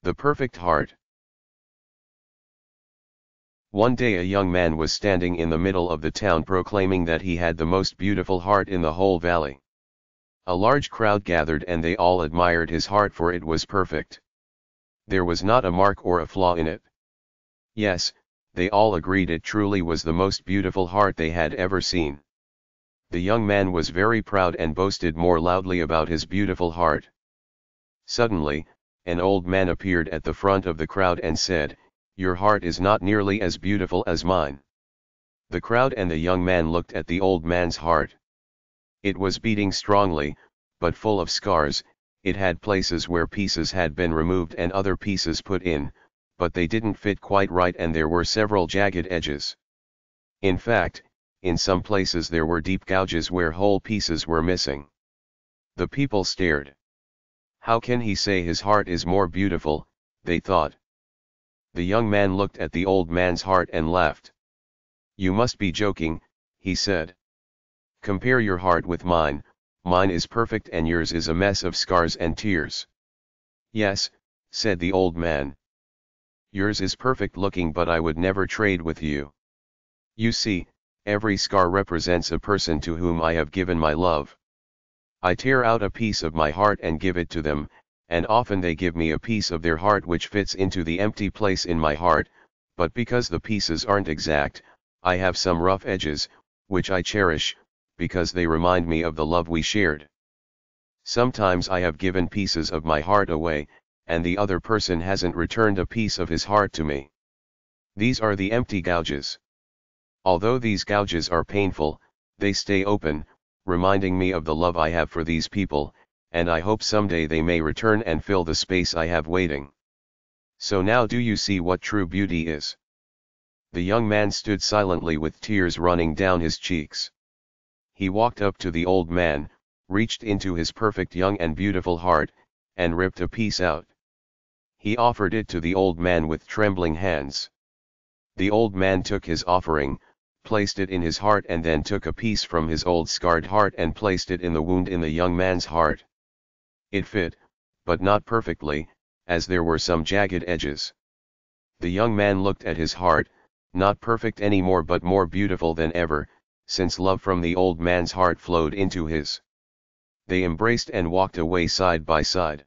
The perfect heart. One day a young man was standing in the middle of the town proclaiming that he had the most beautiful heart in the whole valley. A large crowd gathered and they all admired his heart, for it was perfect. There was not a mark or a flaw in it. Yes, they all agreed it truly was the most beautiful heart they had ever seen. The young man was very proud and boasted more loudly about his beautiful heart. Suddenly, an old man appeared at the front of the crowd and said, "Your heart is not nearly as beautiful as mine." The crowd and the young man looked at the old man's heart. It was beating strongly, but full of scars. It had places where pieces had been removed and other pieces put in, but they didn't fit quite right and there were several jagged edges. In fact, in some places there were deep gouges where whole pieces were missing. The people stared. How can he say his heart is more beautiful, they thought. The young man looked at the old man's heart and laughed. "You must be joking," he said. "Compare your heart with mine. Mine is perfect and yours is a mess of scars and tears." "Yes," said the old man. "Yours is perfect looking, but I would never trade with you. You see, every scar represents a person to whom I have given my love. I tear out a piece of my heart and give it to them, and often they give me a piece of their heart which fits into the empty place in my heart, but because the pieces aren't exact, I have some rough edges, which I cherish, because they remind me of the love we shared. Sometimes I have given pieces of my heart away, and the other person hasn't returned a piece of his heart to me. These are the empty gouges. Although these gouges are painful, they stay open, reminding me of the love I have for these people, and I hope someday they may return and fill the space I have waiting. So now do you see what true beauty is?" The young man stood silently with tears running down his cheeks. He walked up to the old man, reached into his perfect young and beautiful heart, and ripped a piece out. He offered it to the old man with trembling hands. The old man took his offering, placed it in his heart, and then took a piece from his old scarred heart and placed it in the wound in the young man's heart. It fit, but not perfectly, as there were some jagged edges. The young man looked at his heart, not perfect anymore but more beautiful than ever, since love from the old man's heart flowed into his. They embraced and walked away side by side.